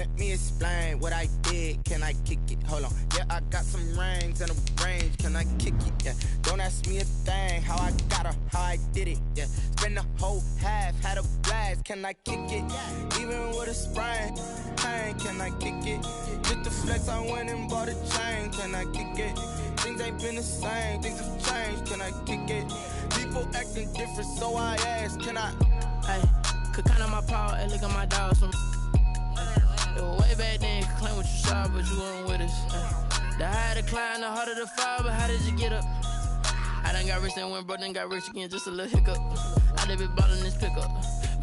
Let me explain what I did. Can I kick it? Hold on. Yeah, I got some rings and a range. Can I kick it? Yeah. Don't ask me a thing. How I got her, how I did it. Yeah. Spend the whole half, had a blast. Can I kick it? Even with a sprain, pain. Can I kick it? Just the flex, I went and bought a chain. Can I kick it? Things ain't been the same. Things have changed. Can I kick it? People acting different, so I ask. Can I? Hey, could count on my power and look at my dogs from. It was way back then, could claim what you saw, but you weren't with us. The higher the climb, the harder the fall, but how did you get up? I done got rich and went broke, then got rich again, just a little hiccup. I done been ballin' this pickup.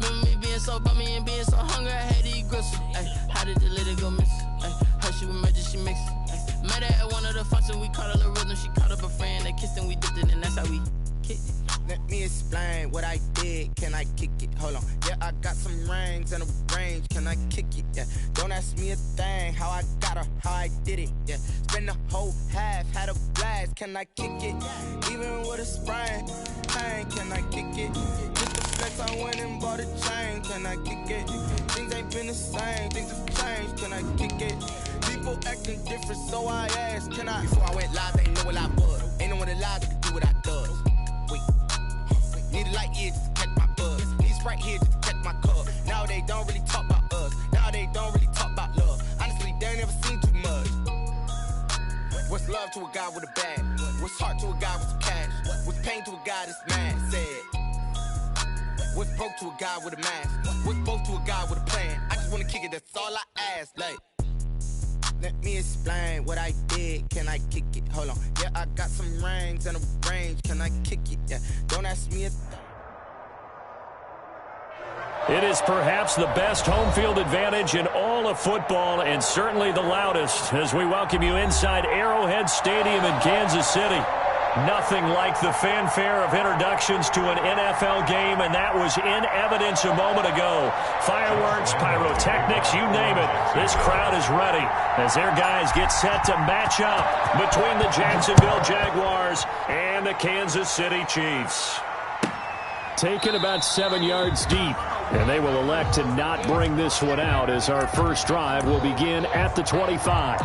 Remember me being so bummy and being so hungry, I had to eat gristle. Ay, how did you let it go miss? Ay, her she was magic, she mixed. Met her at one of the functions, we caught a little rhythm, she caught up a friend, they kissed and we dipped it, and that's how we kicked it. Let me explain what I did. Can I kick it? Hold on. Yeah, I got some rings and a range. Can I kick it? Yeah. Don't ask me a thing. How I got her, how I did it. Yeah. Spend the whole half, had a blast. Can I kick it? Even with a sprain, pain. Can I kick it? Just the flex, I went and bought a chain. Can I kick it? Things ain't been the same. Things have changed. Can I kick it? People acting different, so I asked. Can I? Before I went live, they ain't know what I was. Ain't no one alive that could do what I does. Wait. Need a light here just to catch my buzz. Need Sprite here just to catch my cup. Now they don't really talk about us. Now they don't really talk about love. Honestly, they ain't never seen too much. What's love to a guy with a bag? What's heart to a guy with some cash? What's pain to a guy that's mad? Said. What's broke to a guy with a mask? What's both to a guy with a plan? I just wanna kick it, that's all I ask. Like, let me explain what I did. Can I kick it? Hold on. Yeah, I got some rings and a range. Can I kick it? Yeah. Don't ask me a It is perhaps the best home field advantage in all of football, and certainly the loudest, as we welcome you inside Arrowhead Stadium in Kansas City. Nothing like the fanfare of introductions to an NFL game, and that was in evidence a moment ago. Fireworks, pyrotechnics, you name it. This crowd is ready as their guys get set to match up between the Jacksonville Jaguars and the Kansas City Chiefs. Taken about 7 yards deep, and they will elect to not bring this one out as our first drive will begin at the 25.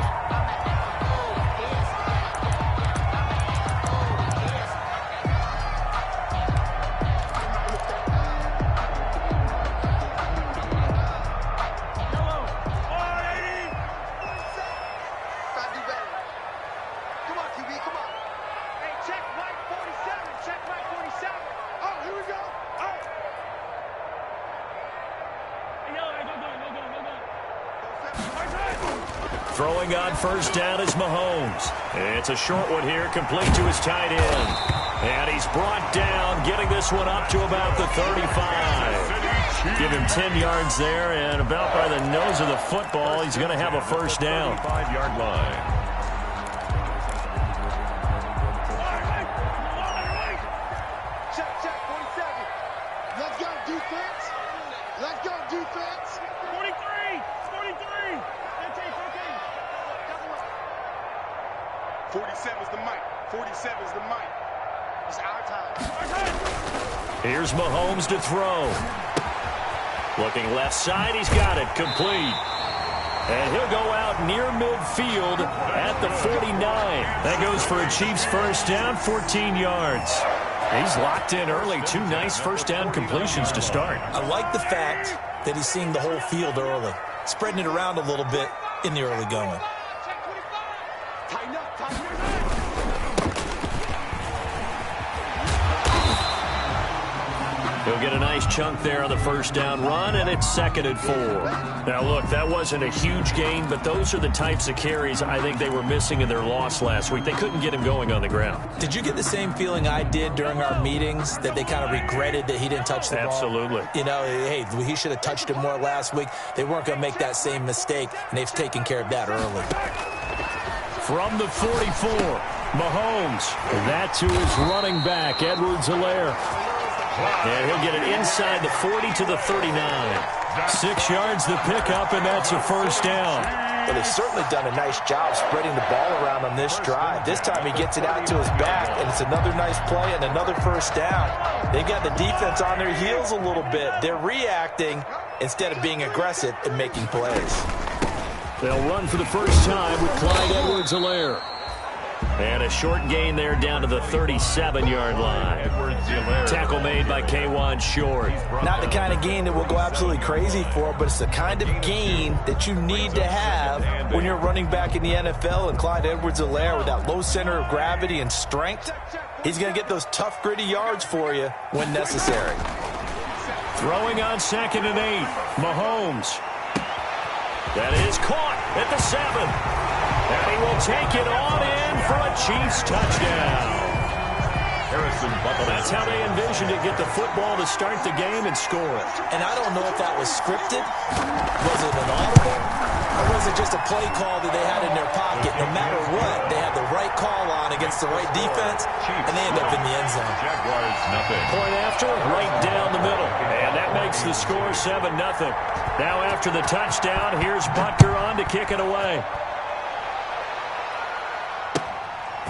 Throwing on first down is Mahomes. It's a short one here, complete to his tight end. And he's brought down, getting this one up to about the 35. Give him 10 yards there, and about by the nose of the football, he's going to have a first down. 5-yard line. Here's Mahomes to throw. Looking left side, he's got it, complete. And he'll go out near midfield at the 49. That goes for a Chiefs first down, 14 yards. He's locked in early. 2 nice first down completions to start. I like the fact that he's seeing the whole field early, spreading it around a little bit in the early going. He'll get a nice chunk there on the first down run, and it's 2nd and 4. Now, look, that wasn't a huge gain, but those are the types of carries I think they were missing in their loss last week. They couldn't get him going on the ground. Did you get the same feeling I did during our meetings, that they kind of regretted that he didn't touch the ball? Absolutely. You know, hey, he should have touched it more last week. They weren't going to make that same mistake, and they've taken care of that early. From the 44, Mahomes. That to his running back, Edwards-Helaire. And he'll get it inside the 40 to the 39. 6 yards the pickup, and that's a first down. But they've certainly done a nice job spreading the ball around on this drive. This time he gets it out to his back, and it's another nice play and another first down. They got the defense on their heels a little bit. They're reacting instead of being aggressive and making plays. They'll run for the first time with Clyde Edwards-Helaire. And a short gain there down to the 37-yard line. Tackle made by K'Wan Short. Not the kind of gain that we'll go absolutely crazy for, but it's the kind of gain that you need to have when you're running back in the NFL. And Clyde Edwards-Helaire, with that low center of gravity and strength, he's going to get those tough, gritty yards for you when necessary. Throwing on 2nd and 8. Mahomes. That is caught at the 7. And he will take it on in for a Chiefs touchdown. That's how they envisioned it, get the football to start the game and score it. And I don't know if that was scripted. Was it an audible? Or was it just a play call that they had in their pocket? No matter what, they had the right call on against the right defense, and they end up in the end zone. Point after, right down the middle. And that makes the score 7-0. Now after the touchdown, here's Butker on to kick it away.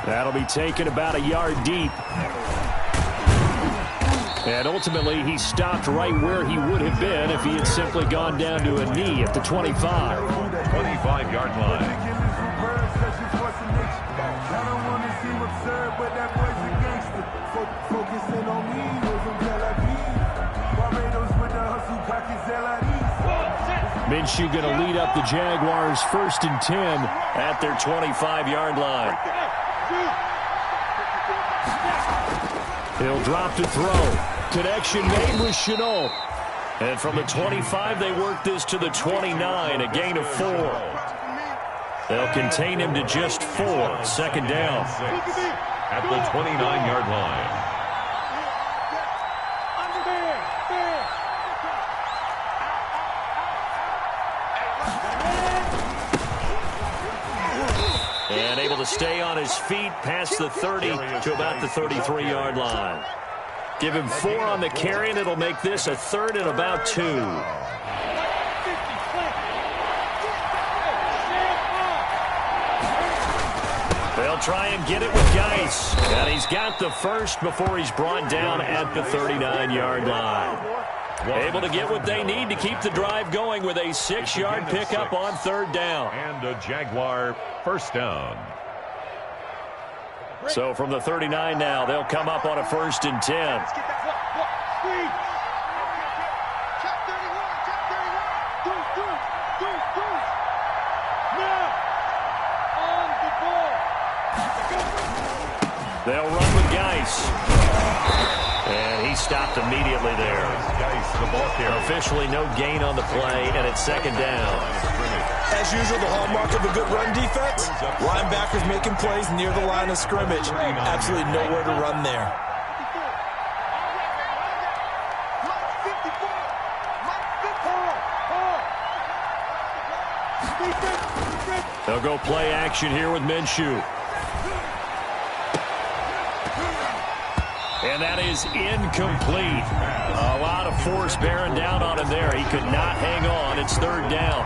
That'll be taken about a yard deep. And ultimately, he stopped right where he would have been if he had simply gone down to a knee at the 25. 25-yard line. Minshew going to lead up the Jaguars 1st and 10 at their 25-yard line. He'll drop to throw. Connection made with Chenault. And from the 25, they work this to the 29, a gain of 4. They'll contain him to just 4. 2nd down. At the 29-yard line. And able to stay on his feet past the 30 to about the 33-yard line. Give him 4 on the carry, and it'll make this a 3rd and about 2. They'll try and get it with Geis. And he's got the first before he's brought down at the 39-yard line. Able to get what they need to keep the drive going with a 6-yard pickup on 3rd down. And a Jaguar first down. So from the 39 now, they'll come up on a 1st and 10. They'll run with Geis. And he stopped immediately there. Officially no gain on the play, and it's 2nd down. As usual, the hallmark of a good run defense, linebackers making plays near the line of scrimmage. Absolutely nowhere to run there. They'll go play action here with Minshew. And that is incomplete. A lot of force bearing down on him there. He could not hang on. It's 3rd down.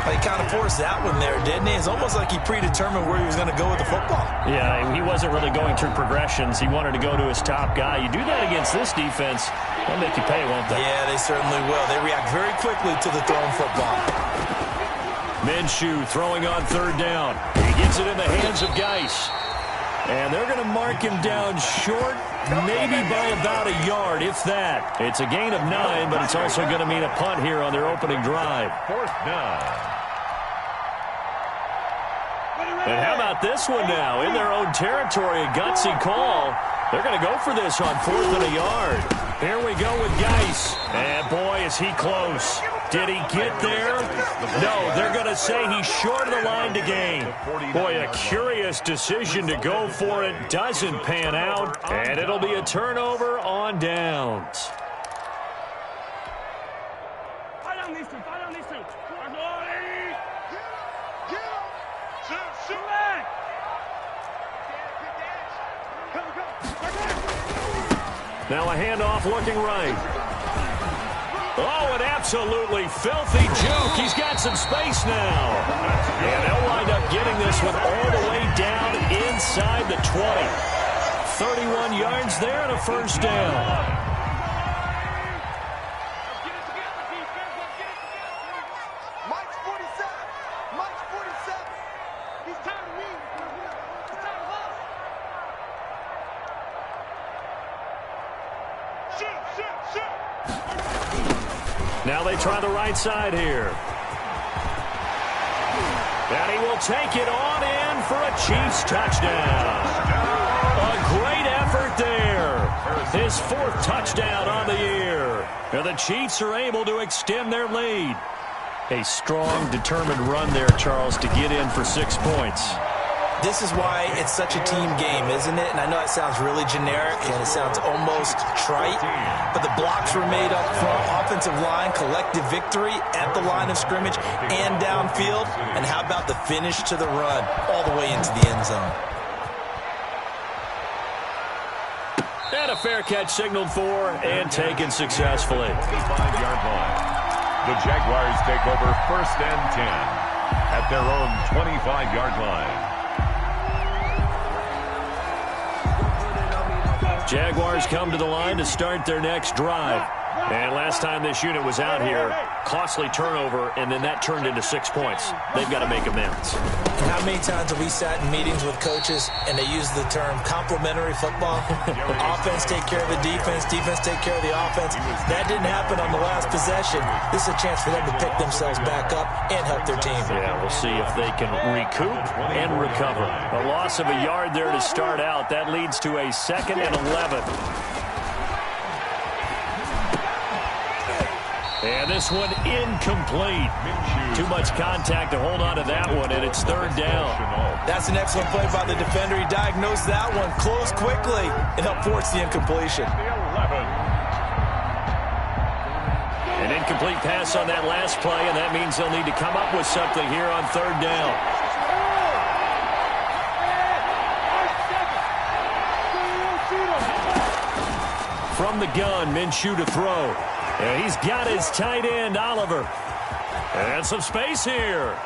He kind of forced that one there, didn't he? It's almost like he predetermined where he was going to go with the football. Yeah, he wasn't really going through progressions. He wanted to go to his top guy. You do that against this defense, they'll make you pay, won't they? Yeah, they certainly will. They react very quickly to the thrown football. Minshew throwing on 3rd down. He gets it in the hands of Geis. And they're going to mark him down short, maybe by about a yard, if that. It's a gain of 9, but it's also going to mean a punt here on their opening drive. 4th down. And how about this one now? In their own territory, a gutsy call. They're going to go for this on 4th and a yard. Here we go with Geis. And boy, is he close. Did he get there? No, they're going to say he's short of the line to gain. Boy, a curious decision to go for it. Doesn't pan out. And it'll be a turnover on downs. Now a handoff looking right. Oh, an absolutely filthy juke. He's got some space now. And they'll wind up getting this one all the way down inside the 20. 31 yards there and a 1st down. Now they try the right side here. And he will take it on in for a Chiefs touchdown. A great effort there. His 4th touchdown on the year. And the Chiefs are able to extend their lead. A strong, determined run there, Charles, to get in for 6 points. This is why it's such a team game, isn't it? And I know it sounds really generic and it sounds almost trite, but the blocks were made up front, offensive line, collective victory at the line of scrimmage and downfield. And how about the finish to the run all the way into the end zone? And a fair catch signaled for and taken successfully. 5-yard line. The Jaguars take over 1st and 10 at their own 25-yard line. Jaguars come to the line to start their next drive. And last time this unit was out here, costly turnover, and then that turned into 6 points. They've got to make amends. And how many times have we sat in meetings with coaches and they use the term complementary football? Offense take care of the defense, defense take care of the offense. That didn't happen on the last possession. This is a chance for them to pick themselves back up and help their team. Yeah, we'll see if they can recoup and recover. A loss of a yard there to start out. That leads to a 2nd and 11. And this one incomplete. Too much contact to hold on to that one, and it's 3rd down. That's an excellent play by the defender. He diagnosed that one, closed quickly, and helped force the incompletion. An incomplete pass on that last play, and that means they'll need to come up with something here on 3rd down. From the gun, Minshew to throw. And he's got his tight end, Oliver. And some space here.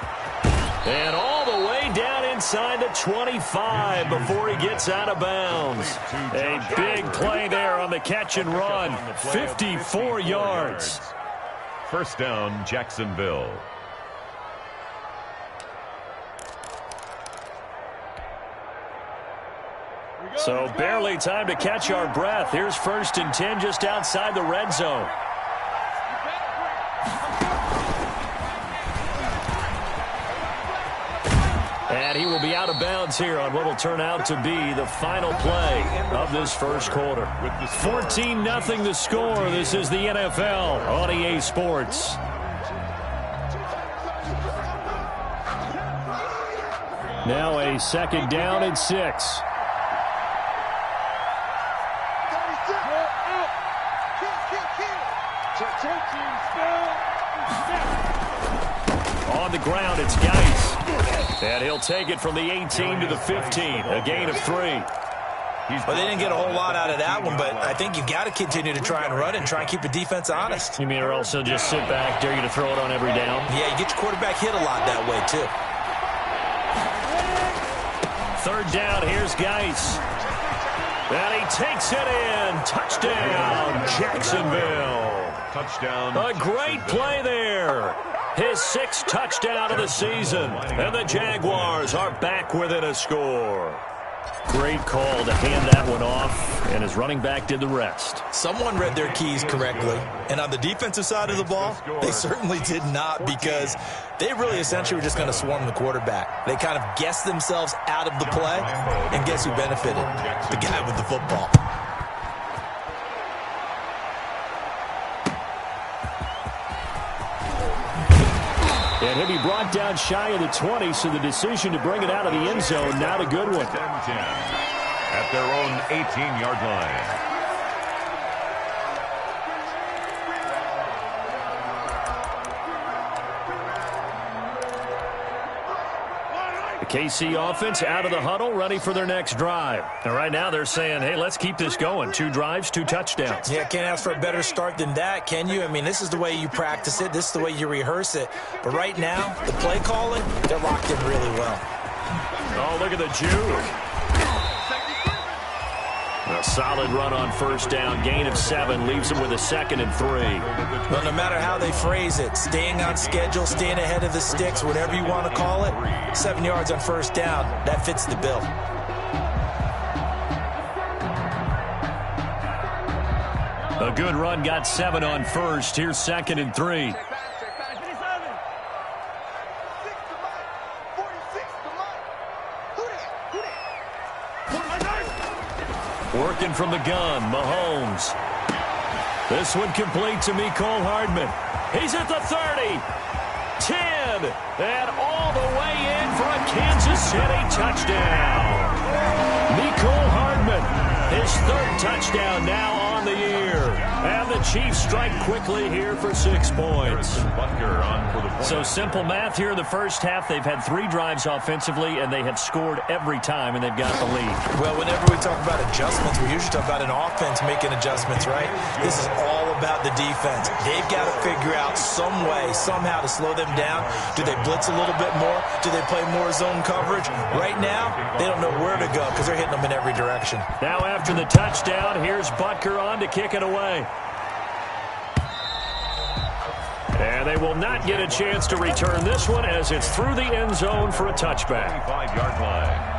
And all the way down inside the 25 before he gets out of bounds. A big play there on the catch and run. 54 yards. 1st down, Jacksonville. So barely time to catch our breath. Here's 1st and 10 just outside the red zone. And he will be out of bounds here on what will turn out to be the final play of this 1st quarter. 14-0 the score. This is the NFL on EA Sports. Now a 2nd down and 6. On the ground, it's Geis. And he'll take it from the 18 to the 15. A gain of 3. Well, they didn't get a whole lot out of that one, but I think you've got to continue to try and run and try and keep the defense honest. You mean or else they'll just sit back, dare you to throw it on every down? Yeah, you get your quarterback hit a lot that way, too. 3rd down, here's Geis. And he takes it in. Touchdown, Jacksonville. Touchdown. A great play there. His 6th touchdown of the season. And the Jaguars are back within a score. Great call to hand that one off, and his running back did the rest. Someone read their keys correctly, and on the defensive side of the ball, they certainly did not, because they really essentially were just going to swarm the quarterback. They kind of guessed themselves out of the play, and guess who benefited? The guy with the football. And he'll be brought down shy of the 20, so the decision to bring it out of the end zone, not a good one. 10-10 at their own 18-yard line. KC offense out of the huddle, ready for their next drive. And right now they're saying, hey, let's keep this going. 2 drives, 2 touchdowns. Yeah, can't ask for a better start than that, can you? I mean, this is the way you practice it. This is the way you rehearse it. But right now, the play calling, they're locked in really well. Oh, look at the juke. A solid run on first down. Gain of 7 leaves them with a 2nd and 3. Well, no matter how they phrase it, staying on schedule, staying ahead of the sticks, whatever you want to call it, 7 yards on first down, that fits the bill. A good run got 7 on first. Here's 2nd and 3. Working from the gun, Mahomes. This one complete to Mecole Hardman. He's at the 30, 10, and all the way in for a Kansas City touchdown. Mecole Hardman, his 3rd touchdown now on the year. And the Chiefs strike quickly here for 6 points. So simple math here in the first half. They've had 3 drives offensively, and they have scored every time, and they've got the lead. Well, whenever we talk about adjustments, we usually talk about an offense making adjustments, right? This is all about the defense. They've got to figure out some way, somehow to slow them down. Do they blitz a little bit more? Do they play more zone coverage? Right now, they don't know where to go because they're hitting them in every direction. Now after the touchdown, here's Butker on to kick it away. And they will not get a chance to return this one as it's through the end zone for a touchback. 25-yard line.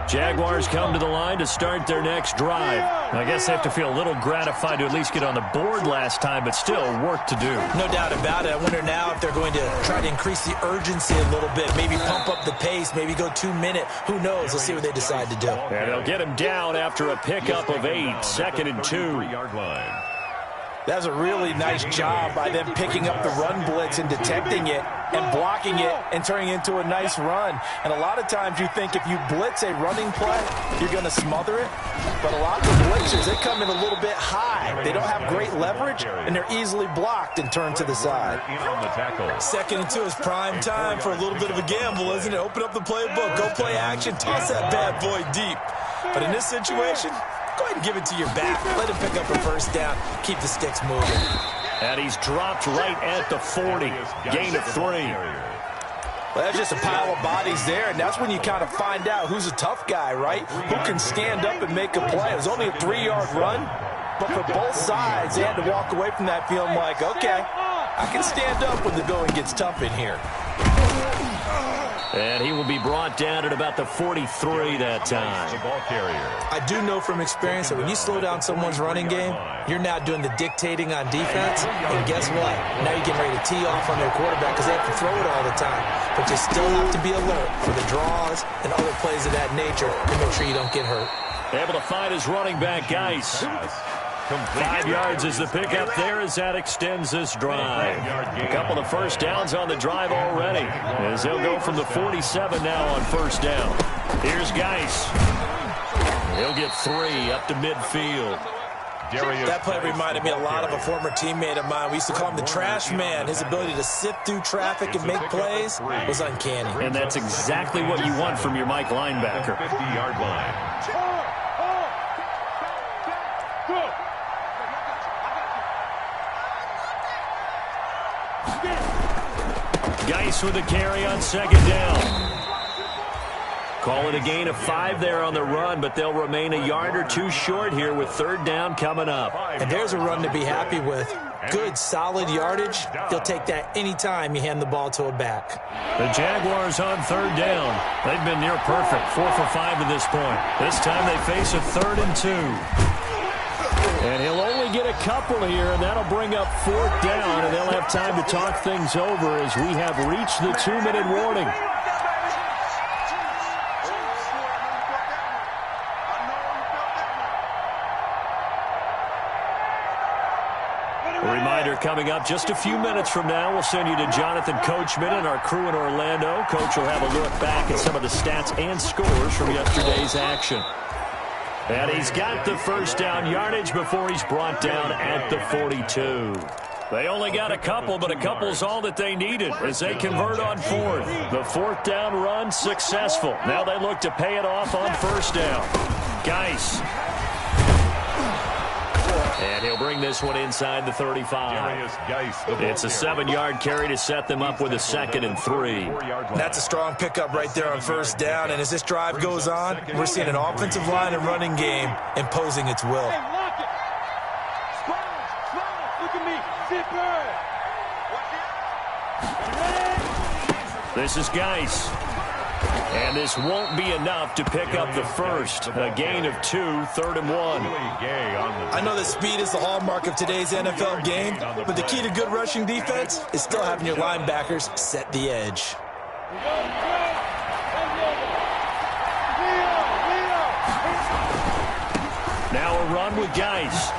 Jaguars come to the line to start their next drive. I guess they have to feel a little gratified to at least get on the board last time, but still work to do. No doubt about it. I wonder now if they're going to try to increase the urgency a little bit, maybe pump up the pace, maybe go 2-minute. Who knows? Let's see what they decide to do. And they'll get him down after a pickup of 8, 2nd and 2. 3-yard line. That was a really nice job by them picking up the run blitz and detecting it and blocking it and turning it into a nice run. And a lot of times you think if you blitz a running play, you're going to smother it. But a lot of the blitzers, they come in a little bit high. They don't have great leverage, and they're easily blocked and turned to the side. 2nd and 2 is prime time for a little bit of a gamble, isn't it? Open up the playbook, go play action, toss that bad boy deep. But in this situation, go ahead and give it to your back. Let him pick up a first down. Keep the sticks moving. And he's dropped right at the 40. Gain of 3. Well, that's just a pile of bodies there, and that's when you kind of find out who's a tough guy, right? Who can stand up and make a play. It was only a 3-yard run, but for both sides, they had to walk away from that feeling like, okay, I can stand up when the going gets tough in here. And he will be brought down at about the 43 that time. I do know from experience that when you slow down someone's running game, you're now doing the dictating on defense. And guess what? Now you're getting ready to tee off on their quarterback because they have to throw it all the time. But you still have to be alert for the draws and other plays of that nature to make sure you don't get hurt. Able to find his running back, Geis. 5 yards is the pickup there as that extends this drive. A couple of first downs on the drive already as they'll go from the 47 now on first down. Here's Geis. He'll get 3 up to midfield. That play reminded me a lot of a former teammate of mine. We used to call him the trash man. His ability to sift through traffic and make plays was uncanny. And that's exactly what you want from your Mike linebacker. 50-yard line. Geis with a carry on second down. Call it a gain of 5 there on the run, but they'll remain a yard or 2 short here with third down coming up. And there's a run to be happy with. Good, solid yardage. They'll take that anytime you hand the ball to a back. The Jaguars on third down. They've been near perfect, 4 for 5 to this point. This time they face a 3rd and 2. And he'll only get a couple here, and that'll bring up 4th down, and they'll have time to talk things over as we have reached the 2-minute warning. A reminder coming up just a few minutes from now, we'll send you to Jonathan Coachman and our crew in Orlando. Coach will have a look back at some of the stats and scores from yesterday's action. And he's got the first down yardage before he's brought down at the 42. They only got a couple, but a couple's all that they needed as they convert on 4th. The 4th down run successful. Now they look to pay it off on first down. Geis. And he'll bring this one inside the 35. It's a 7-yard carry to set them up with a 2nd and 3. That's a strong pickup right there on first down. And as this drive goes on, we're seeing an offensive line and running game imposing its will. Hey, lock it. Sprouse, look at me. Zipper. This is Geis. And this won't be enough to pick up the first. A gain of 2, 3rd and 1. I know that speed is the hallmark of today's NFL game, but the key to good rushing defense is still having your linebackers set the edge. Now a run with Geis.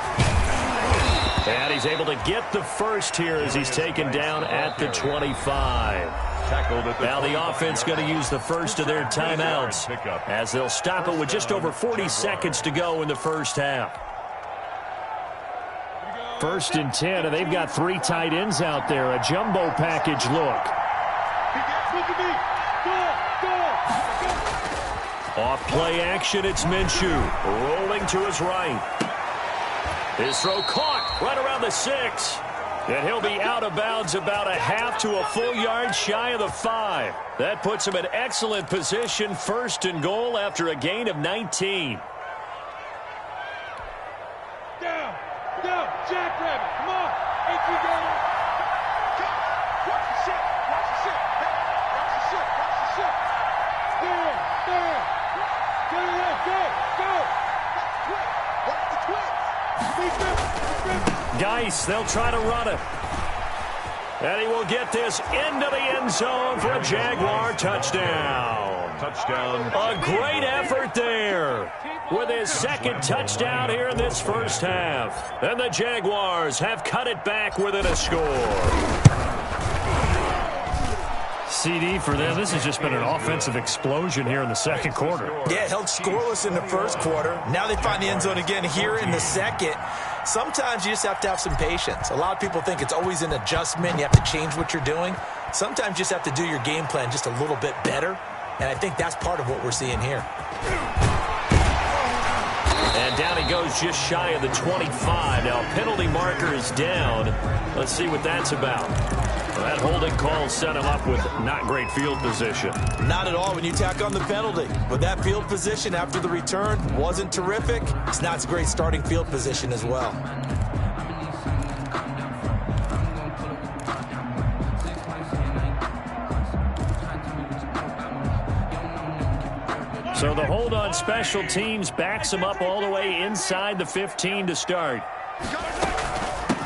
And he's able to get the first here as he's taken down at the 25. Now the offense going to use the first of their timeouts as they'll stop it with just over 40 seconds to go in the first half. 1st and 10, and they've got 3 tight ends out there. A jumbo package look. Off play action, it's Minshew. Rolling to his right. His throw caught right around the 6. And he'll be out of bounds about a half to a full yard shy of the 5. That puts him in excellent position, 1st and goal after a gain of 19. Down, Jackrabbit, come on. Ain't you got it? Watch the ship. Geis, they'll try to run it. And he will get this into the end zone for a Jaguar touchdown. A great effort there with his 2nd touchdown here in this first half. And the Jaguars have cut it back within a score. CD for them. This has just been an offensive explosion here in the 2nd quarter. Yeah, held scoreless in the 1st quarter. Now they find the end zone again here in the 2nd. Sometimes you just have to have some patience. A lot of people think it's always an adjustment. You have to change what you're doing. Sometimes you just have to do your game plan just a little bit better. And I think that's part of what we're seeing here. And down he goes just shy of the 25. Now penalty marker is down. Let's see what that's about. Well, that holding call set him up with not great field position. Not at all when you tack on the penalty. But that field position after the return wasn't terrific. It's not a great starting field position as well. So the hold on special teams backs him up all the way inside the 15 to start.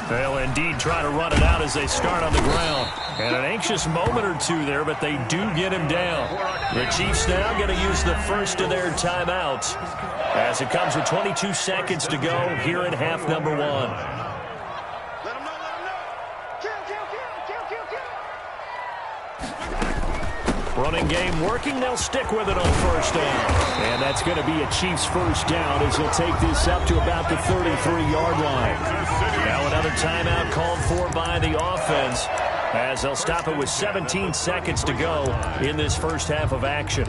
They'll indeed try to run it out as they start on the ground. And an anxious moment or two there, but they do get him down. The Chiefs now going to use the first of their timeouts as it comes with 22 seconds to go here in half number 1. Running game working. They'll stick with it on first down. And that's going to be a Chiefs first down as he'll take this up to about the 33-yard line. Now another timeout called for by the offense as they'll stop it with 17 seconds to go in this first half of action.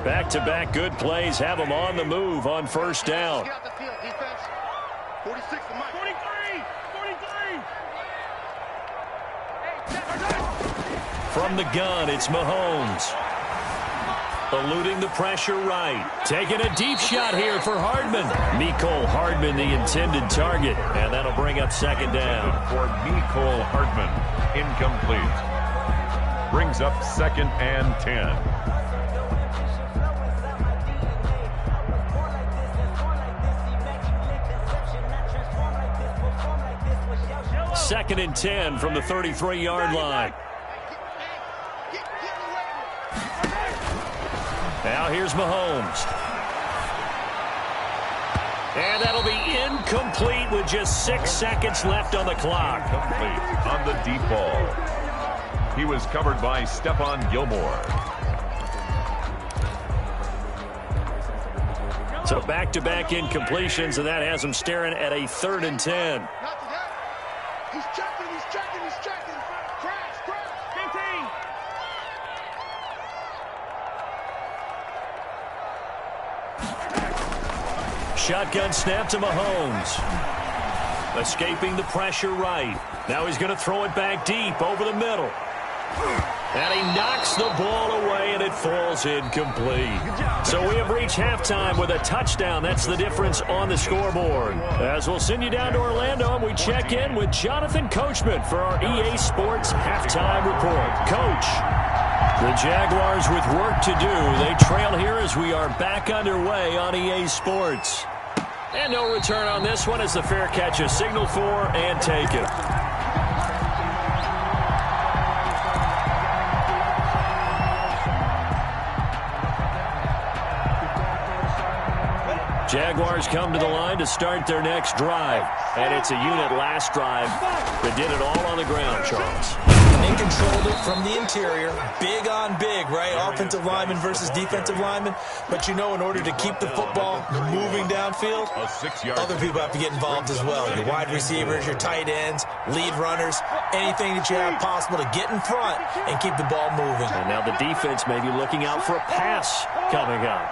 Back-to-back good plays have them on the move on first down. 46 to Mike. 43! From the gun, it's Mahomes. Eluding the pressure right. Taking a deep shot here for Hardman. Mecole Hardman, the intended target. And that'll bring up 2nd down. For Mecole Hardman, incomplete. Brings up 2nd and 10. 2nd and 10 from the 33-yard line. Now here's Mahomes. And that'll be incomplete with just 6 seconds left on the clock. Complete on the deep ball. He was covered by Stephon Gilmore. So back-to-back incompletions, and that has him staring at a 3rd and 10. He's checking. Crash. 15. shotgun snap to Mahomes. Escaping the pressure right. Now he's going to throw it back deep over the middle. And he knocks the ball away, and it falls incomplete. So we have reached halftime with a touchdown. That's the difference on the scoreboard. As we'll send you down to Orlando, and we check in with Jonathan Coachman for our EA Sports Halftime Report. Coach, the Jaguars with work to do. They trail here as we are back underway on EA Sports. And no return on this one as the fair catch is signaled for and taken. Jaguars come to the line to start their next drive. And it's a unit last drive that did it all on the ground, Charles. And they controlled it from the interior. Big on big, right? Offensive lineman versus defensive lineman. But you know, in order to keep the football moving downfield, other people have to get involved as well. Your wide receivers, your tight ends, lead runners, anything that you have possible to get in front and keep the ball moving. And now the defense may be looking out for a pass coming up.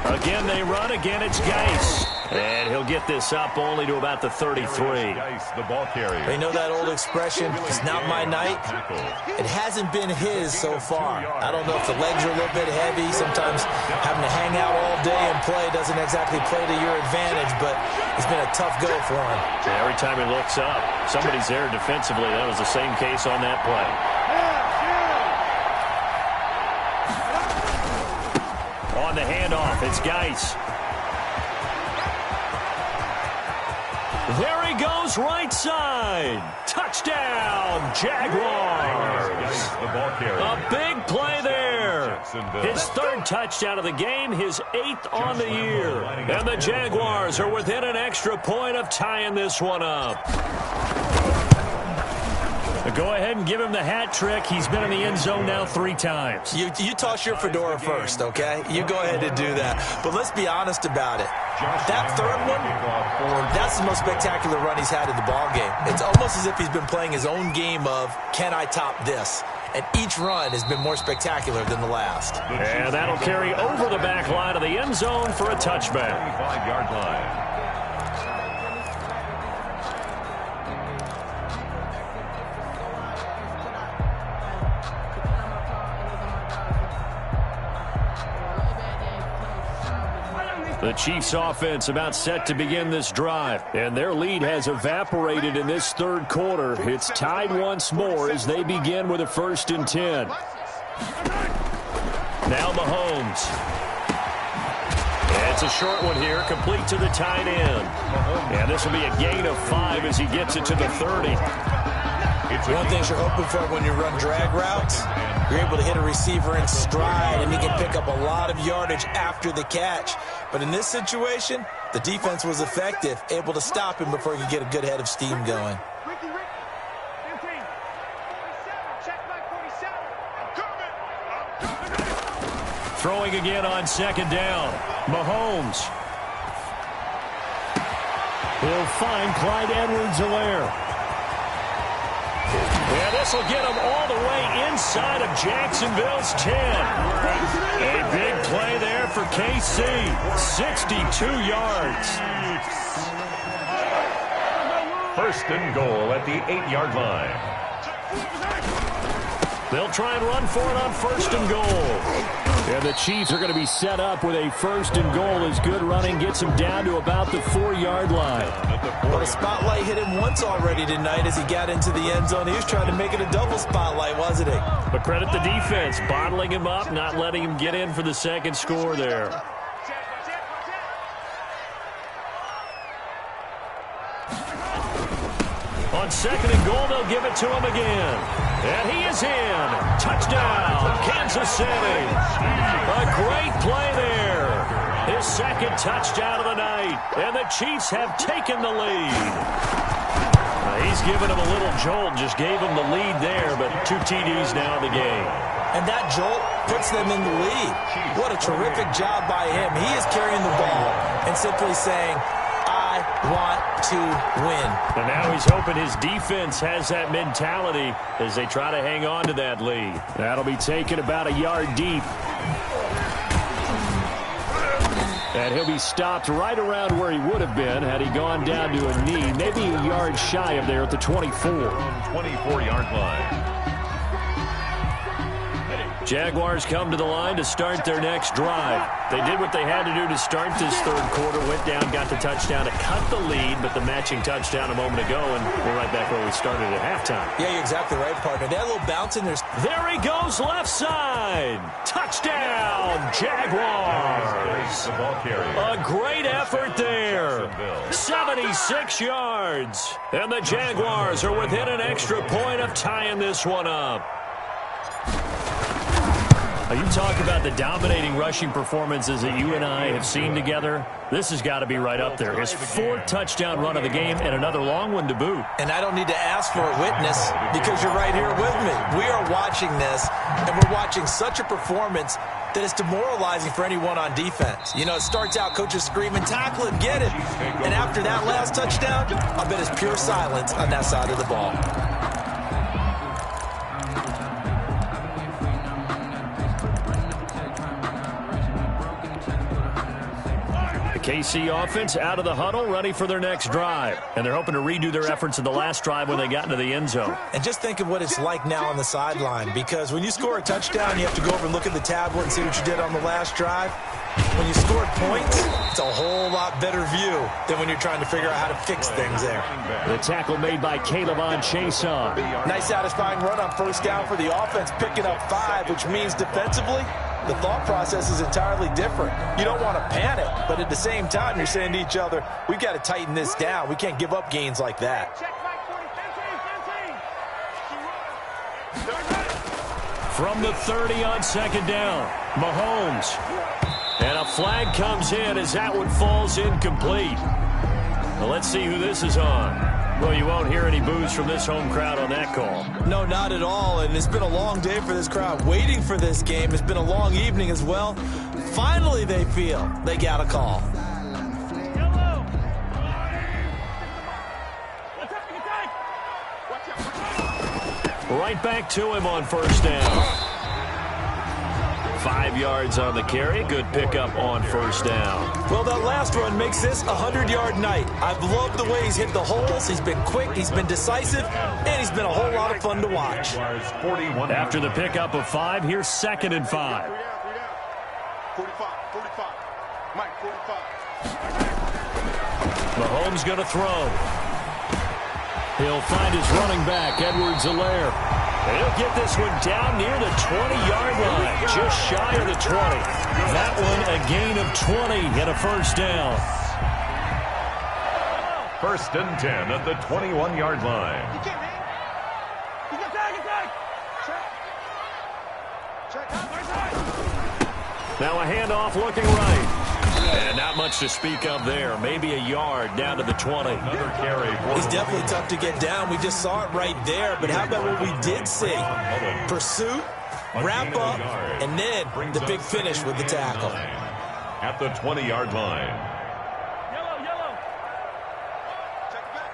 Again, they run. Again, it's Geis. And he'll get this up only to about the 33. They know that old expression, it's not my night. It hasn't been his so far. I don't know if the legs are a little bit heavy. Sometimes having to hang out all day and play doesn't exactly play to your advantage, but it's been a tough go for him. Yeah, every time he looks up, somebody's there defensively. That was the same case on that play. On the handoff, it's Geis. There he goes, right side. Touchdown, Jaguars. A big play there. His third touchdown of the game, his 8th on the year. And the Jaguars are within an extra point of tying this one up. Go ahead and give him the hat trick. He's been in the end zone now 3 times. You toss your fedora first, okay? You go ahead and do that. But let's be honest about it. That third one, that's the most spectacular run he's had in the ballgame. It's almost as if he's been playing his own game of, can I top this? And each run has been more spectacular than the last. And that'll carry over the back line of the end zone for a touchback. 25-yard line. The Chiefs offense about set to begin this drive, and their lead has evaporated in this third quarter. It's tied once more as they begin with a 1st and 10. Now Mahomes. And it's a short one here, complete to the tight end. And this will be a gain of 5 as he gets it to the 30. One thing you're hoping for when you run drag routes, you're able to hit a receiver in stride, and he can pick up a lot of yardage after the catch. But in this situation, the defense was effective, able to stop him before he could get a good head of steam going. Throwing again on 2nd down. Mahomes. He'll find Clyde Edwards-Helaire. Yeah, this will get him all the way inside of Jacksonville's 10. A big play there for KC. 62 yards. 1st and goal at the 8-yard line. They'll try and run for it on 1st and goal. And the Chiefs are going to be set up with a 1st and goal as good running gets him down to about the 4-yard line. Well, the spotlight hit him once already tonight as he got into the end zone. He was trying to make it a double spotlight, wasn't he? But credit the defense, bottling him up, not letting him get in for the 2nd score there. On 2nd and goal, they'll give it to him again. And he is in. Touchdown, Kansas City. A great play there. His 2nd touchdown of the night. And the Chiefs have taken the lead. He's given him a little jolt, just gave him the lead there, but 2 TDs now in the game. And that jolt puts them in the lead. What a terrific job by him. He is carrying the ball and simply saying, I want to win. And now he's hoping his defense has that mentality as they try to hang on to that lead. That'll be taken about a yard deep. And he'll be stopped right around where he would have been had he gone down to a knee, maybe a yard shy of there at the 24. 24-yard line. Jaguars come to the line to start their next drive. They did what they had to do to start this third quarter, went down, got the touchdown to cut the lead, but the matching touchdown a moment ago, and we're right back where we started at halftime. Yeah, you're exactly right, partner. They had a little bounce in there. There he goes, left side. Touchdown, Jaguars. A great effort there. 76 yards. And the Jaguars are within an extra point of tying this one up. You talk about the dominating rushing performances that you and I have seen together. This has got to be right up there. His fourth touchdown run of the game and another long one to boot. And I don't need to ask for a witness because you're right here with me. We are watching this, and we're watching such a performance that is demoralizing for anyone on defense. You know, it starts out coaches screaming, tackle him, get it. And after that last touchdown, I bet it's pure silence on that side of the ball. KC offense out of the huddle, ready for their next drive. And they're hoping to redo their efforts in the last drive when they got into the end zone. And just think of what it's like now on the sideline, because when you score a touchdown, you have to go over and look at the tablet and see what you did on the last drive. When you score points, it's a whole lot better view than when you're trying to figure out how to fix things there. The tackle made by Caleb on Chason. Nice satisfying run on first down for the offense, picking up 5, which means defensively, the thought process is entirely different. You don't want to panic, but at the same time, you're saying to each other, we've got to tighten this down. We can't give up gains like that. From the 30 on second down, Mahomes. And a flag comes in as that one falls incomplete. Well, let's see who this is on. Well, you won't hear any boos from this home crowd on that call. No, not at all. And it's been a long day for this crowd waiting for this game. It's been a long evening as well. Finally, they feel they got a call. Right back to him on first down. 5 yards on the carry. Good pickup on first down. Well, that last run makes this a 100-yard night. I've loved the way he's hit the holes. He's been quick, he's been decisive, and he's been a whole lot of fun to watch. After the pickup of 5, here's 2nd and 5. 45. Mike, 45. Mahomes going to throw. He'll find his running back, Edwards-Helaire. And he'll get this one down near the 20-yard line, just shy of the 20. That one a gain of 20 and a first down. 1st and 10 at the 21-yard line. Now a handoff looking right. And not much to speak of there. Maybe a yard down to the 20. Another carry. He's definitely tough to get down. We just saw it right there. But how about what we did see? Pursuit, wrap up, and then the big finish with the tackle. At the 20-yard line. Yellow. Check it back.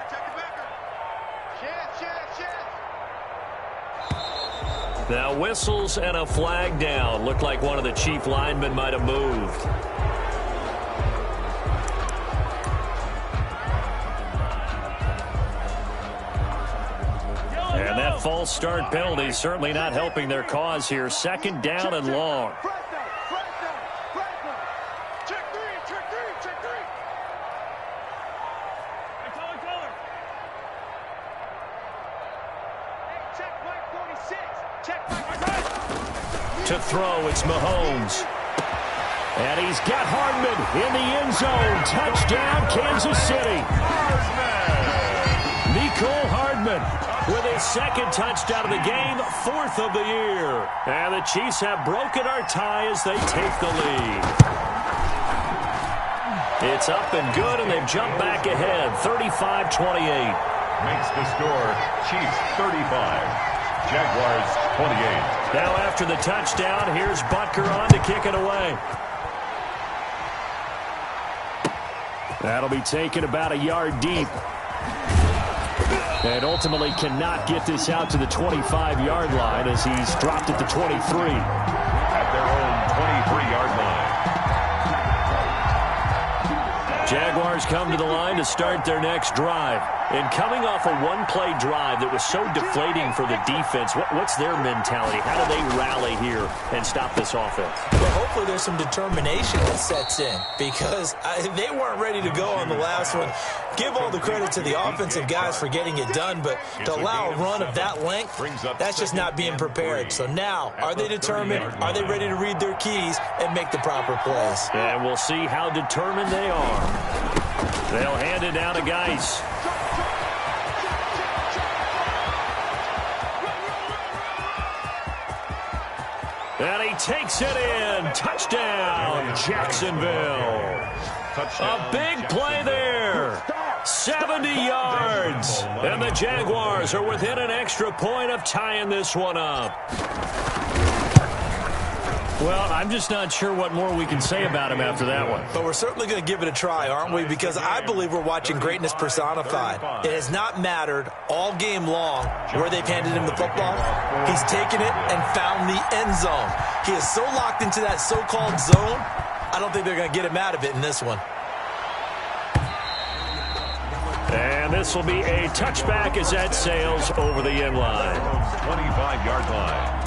Now whistles and a flag down. Looked like one of the chief linemen might have moved. And that false start penalty certainly not helping their cause here. 2nd down and long. Check three. Check Mike 46. Check Mike. To throw, it's Mahomes. And he's got Hardman in the end zone. Touchdown, Kansas City. Nicole Hardman with his 2nd touchdown of the game, 4th of the year. And the Chiefs have broken our tie as they take the lead. It's up and good, and they've jumped back ahead, 35-28. Makes the score Chiefs 35, Jaguars 28. Now after the touchdown, here's Butker on to kick it away. That'll be taken about a yard deep. And ultimately cannot get this out to the 25-yard line as he's dropped at the 23. At their own 23-yard line. Jaguars come to the line to start their next drive. And coming off a one-play drive that was so deflating for the defense, what's their mentality? How do they rally here and stop this offense? Well, hopefully there's some determination that sets in because they weren't ready to go on the last one. Give all the credit to the offensive guys for getting it done, but to allow a run of that length, that's just not being prepared. So now, are they determined? Are they ready to read their keys and make the proper plays? And we'll see how determined they are. They'll hand it down to Geis. And he takes it in. Touchdown, Jacksonville. A big play there. 70 yards. And the Jaguars are within an extra point of tying this one up. Well, I'm just not sure what more we can say about him after that one. But we're certainly going to give it a try, aren't we? Because I believe we're watching greatness personified. It has not mattered all game long where they've handed him the football. He's taken it and found the end zone. He is so locked into that so-called zone, I don't think they're going to get him out of it in this one. And this will be a touchback as that sails over the end line. 25-yard line.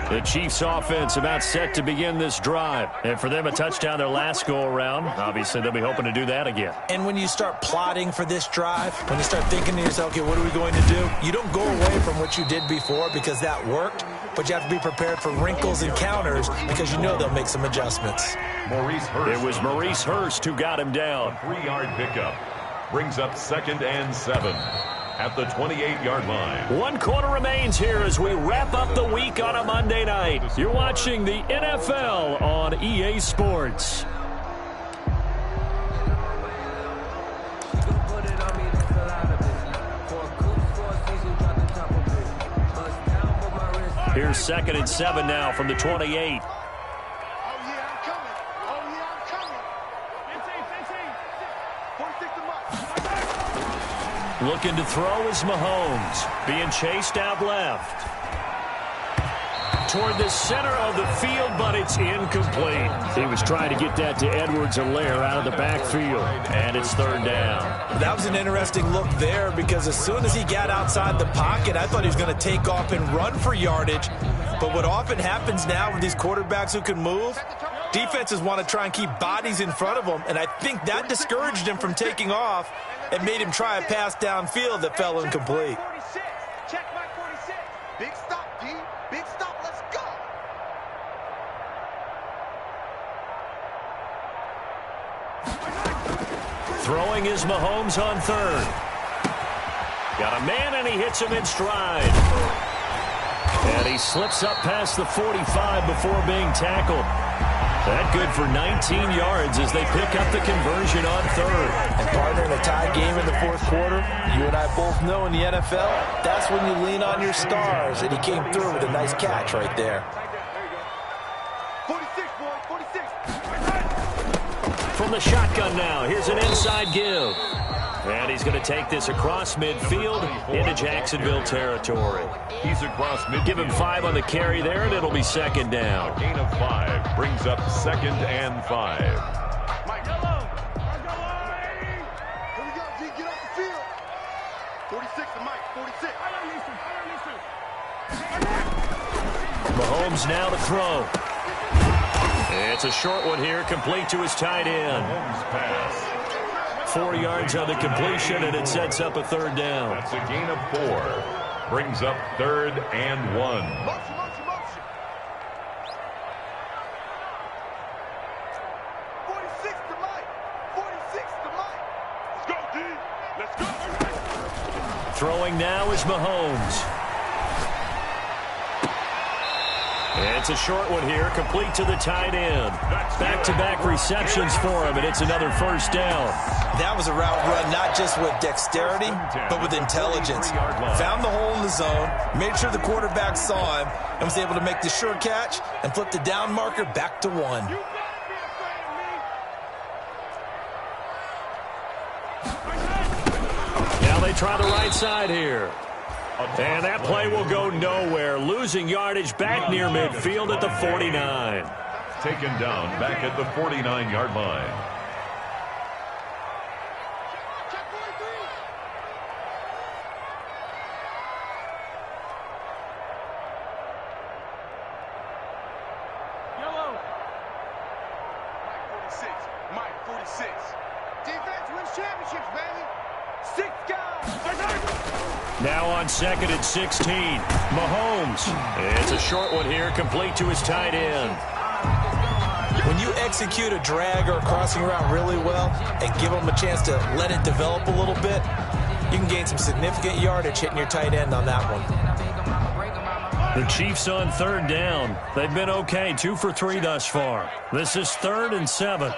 The Chiefs offense about set to begin this drive. And for them, a touchdown their last go-around. Obviously, they'll be hoping to do that again. And when you start plotting for this drive, when you start thinking to yourself, okay, what are we going to do? You don't go away from what you did before because that worked, but you have to be prepared for wrinkles and counters because you know they'll make some adjustments. It was Maurice Hurst who got him down. 3-yard pickup brings up 2nd and 7. At the 28-yard line. 1 quarter remains here as we wrap up the week on a Monday night. You're watching the NFL on EA Sports. Here's 2nd and 7 now from the 28. Looking to throw is Mahomes. Being chased out left. Toward the center of the field, but it's incomplete. He was trying to get that to Edwards-Helaire out of the backfield, and it's 3rd down. That was an interesting look there because as soon as he got outside the pocket, I thought he was going to take off and run for yardage. But what often happens now with these quarterbacks who can move, defenses want to try and keep bodies in front of them, and I think that discouraged him from taking off and made him try a pass downfield that fell incomplete. Check my 46. Big stop, D. Big stop. Let's go. Throwing is Mahomes on 3rd. Got a man, and he hits him in stride. And he slips up past the 45 before being tackled. That good for 19 yards as they pick up the conversion on 3rd. And partner, in a tie game in the 4th quarter, you and I both know in the NFL, that's when you lean on your stars, and he came through with a nice catch right there. 46, boy, 46. From the shotgun now, here's an inside give. And he's going to take this across midfield into Jacksonville territory. He's across midfield. Give him 5 on the carry there, and it'll be 2nd down. A gain of 5 brings up 2nd and 5. Mike, hello. Here we go, G. Get off the field. 46 to Mike, 46. Mahomes now to throw. It's a short one here, complete to his tight end. Mahomes pass. 4 yards on the completion, and it sets up a 3rd down. That's a gain of 4. Brings up 3rd and 1. Motion. 46 to Mike. 46 to Mike. Let's go, D. Let's go. Throwing now is Mahomes. It's a short one here, complete to the tight end. Back-to-back receptions for him, and it's another 1st down. That was a route run not just with dexterity, but with intelligence. Found the hole in the zone, made sure the quarterback saw him, and was able to make the sure catch and flip the down marker back to 1. try the right side here. And that play will go nowhere. Losing yardage back near midfield at the 49. Taken down back at the 49-yard line. Yellow. Mike 46. Defense wins championships, baby. 6 guys. Now on 2nd and 16. Mahomes. It's a short one here, complete to his tight end. When you execute a drag or a crossing route really well and give them a chance to let it develop a little bit, you can gain some significant yardage hitting your tight end on that one. The Chiefs on 3rd down. They've been okay, 2 for 3 thus far. This is 3rd and 7.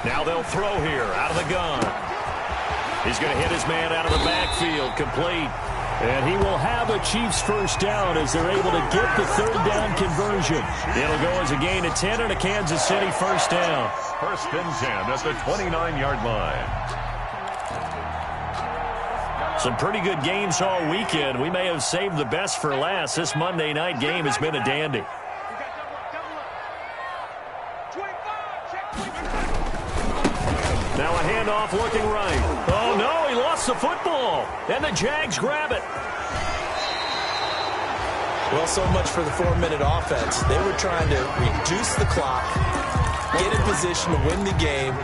Now they'll throw here out of the gun. He's going to hit his man out of the backfield, complete. And he will have a Chiefs first down as they're able to get the 3rd down conversion. It'll go as a gain of 10 and a Kansas City first down. 1st and 10 at the 29-yard line. Some pretty good games all weekend. We may have saved the best for last. This Monday night game has been a dandy. Now a handoff looking right. Oh, no, he lost the football. And the Jags grab it. Well, so much for the 4-minute offense. They were trying to reduce the clock, get in position to win the game,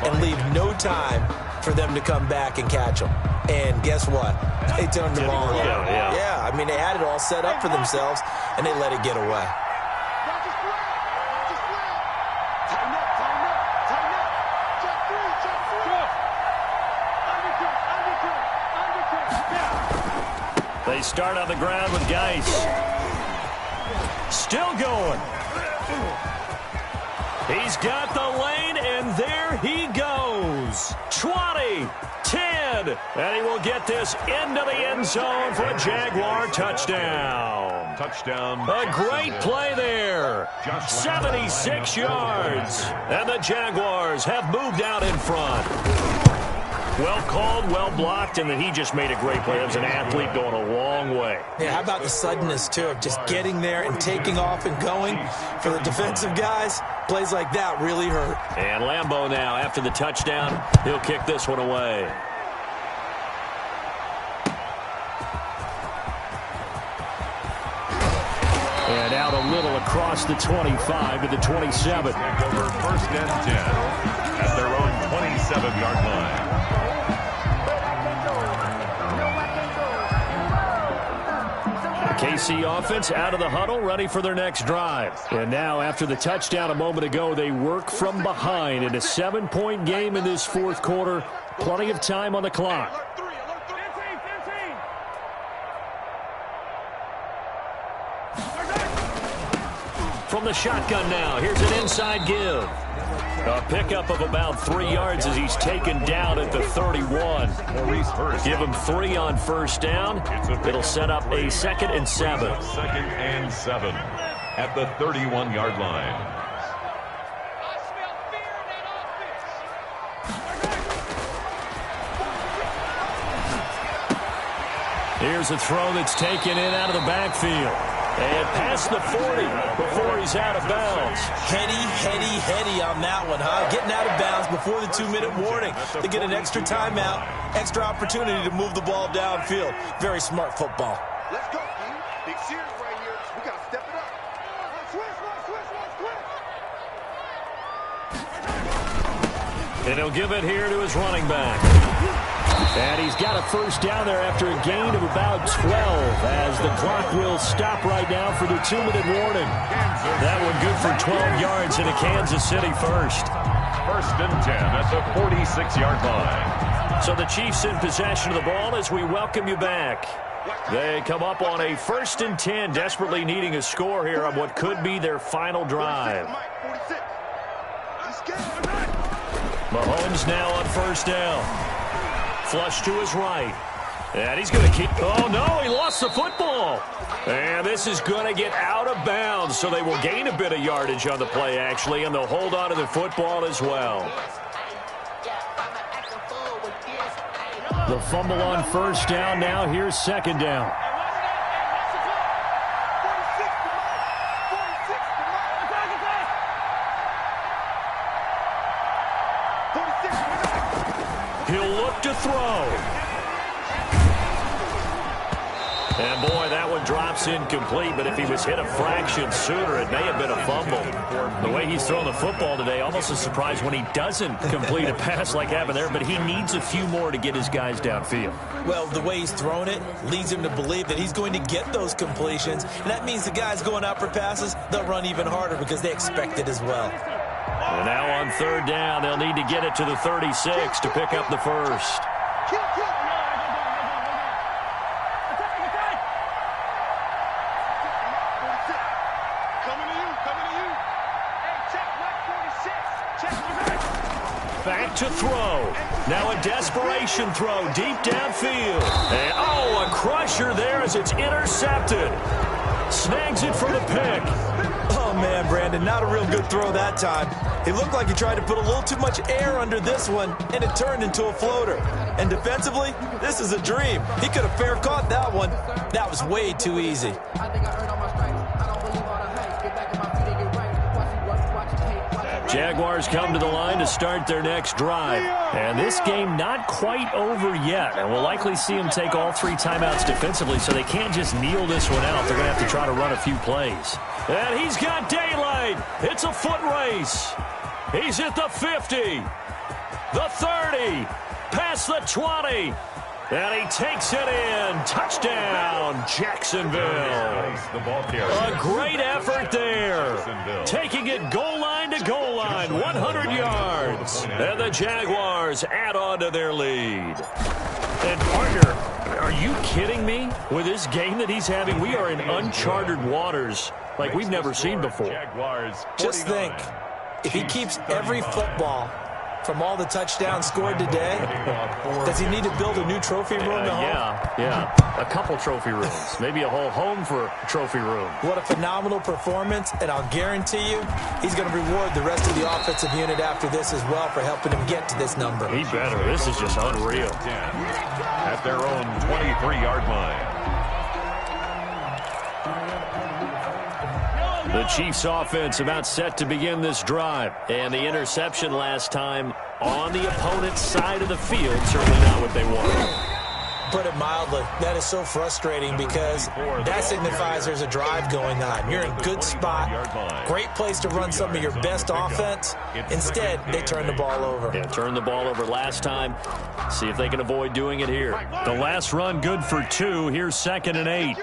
and leave no time for them to come back and catch them. And guess what? They turned the ball over. Yeah, I mean, they had it all set up for themselves, and they let it get away. They start on the ground with Geis. Still going. He's got the lane, and there he goes. 20, 10, and he will get this into the end zone for a Jaguar touchdown. Touchdown. A great play there. 76 yards. And the Jaguars have moved out in front. Well called, well blocked, and then he just made a great play. That was an athlete going a long way. Yeah, how about the suddenness, too, of just getting there and taking off and going? For the defensive guys, plays like that really hurt. And Lambeau now, after the touchdown, he'll kick this one away. And out a little across the 25 to the 27. Over 1st and 10 at their own 27-yard line. KC offense out of the huddle, ready for their next drive. And now, after the touchdown a moment ago, they work from behind in a 7-point game in this 4th quarter. Plenty of time on the clock. From the shotgun now, here's an inside give. A pickup of about 3 yards as he's taken down at the 31. Give him 3 on first down. It'll set up a 2nd and 7. 2nd and 7 at the 31-yard line. Here's a throw that's taken in out of the backfield. And past the 40 before he's out of bounds. Heady on that one, huh? Getting out of bounds before the 2-minute warning. They get an extra timeout, extra opportunity to move the ball downfield. Very smart football. Let's go, King. Big series right here. We got to step it up. Switch. And he'll give it here to his running back. And he's got a first down there after a gain of about 12 as the clock will stop right now for the 2-minute warning. That one good for 12 yards in a Kansas City first. 1st and 10 at the 46-yard line. So the Chiefs in possession of the ball as we welcome you back. They come up on a 1st and 10, desperately needing a score here on what could be their final drive. Mahomes now on first down. Flush to his right. And he's going to keep... Oh, no, he lost the football. And this is going to get out of bounds, so they will gain a bit of yardage on the play, actually, and they'll hold on to the football as well. The fumble on first down. Now here's second down. He'll look to throw. And, boy, that one drops incomplete, but if he was hit a fraction sooner, it may have been a fumble. The way he's thrown the football today, almost a surprise when he doesn't complete a pass like happened there, but he needs a few more to get his guys downfield. Well, the way he's thrown it leads him to believe that he's going to get those completions, and that means the guys going out for passes, they'll run even harder because they expect it as well. And now on third down, they'll need to get it to the 36 to pick up the first. Back to throw. Now a desperation throw deep downfield. And, oh, a crusher there as it's intercepted. Snags it for the pick. Oh, man, Brandon, not a real good throw that time. It looked like he tried to put a little too much air under this one, and it turned into a floater. And defensively, this is a dream. He could have fair caught that one. That was way too easy. Jaguars come to the line to start their next drive. And this game not quite over yet. And we'll likely see them take all three timeouts defensively, so they can't just kneel this one out. They're going to have to try to run a few plays. And he's got daylight. It's a foot race. He's at the 50, the 30, past the 20. And he takes it in. Touchdown, Jacksonville. A great effort there. Taking it goal line to goal line, 100 yards. And the Jaguars add on to their lead. And, partner, are you kidding me? With this game that he's having, we are in uncharted waters like we've never seen before. Just think, if he keeps every football from all the touchdowns scored today, does he need to build a new trophy room at home? Yeah. A couple trophy rooms. Maybe a whole home for a trophy room. What a phenomenal performance, and I'll guarantee you he's going to reward the rest of the offensive unit after this as well for helping him get to this number. He better. This is just unreal. At their own 23-yard line. The Chiefs offense about set to begin this drive. And the interception last time on the opponent's side of the field, certainly not what they wanted. Put it mildly, that is so frustrating because that signifies there's a drive going on. You're in good spot, great place to run some of your best offense. Instead, they turn the ball over. Yeah, turned the ball over last time. See if they can avoid doing it here. The last run good for 2. Here's 2nd and 8.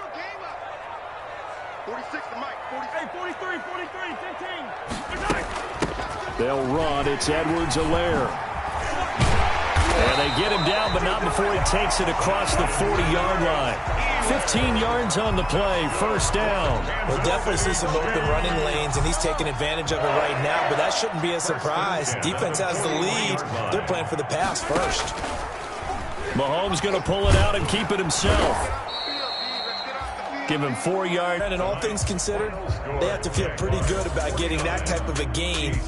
46 to Mike. 43, 15. They'll run. It's Edwards-Helaire. And they get him down, but not before he takes it across the 40-yard line. 15 yards on the play, first down. We'll definitely see some open running lanes, and he's taking advantage of it right now, but that shouldn't be a surprise. Defense has the lead. They're playing for the pass first. Mahomes going to pull it out and keep it himself. Give him 4 yards. And all things considered, they have to feel pretty good about getting that type of a gain.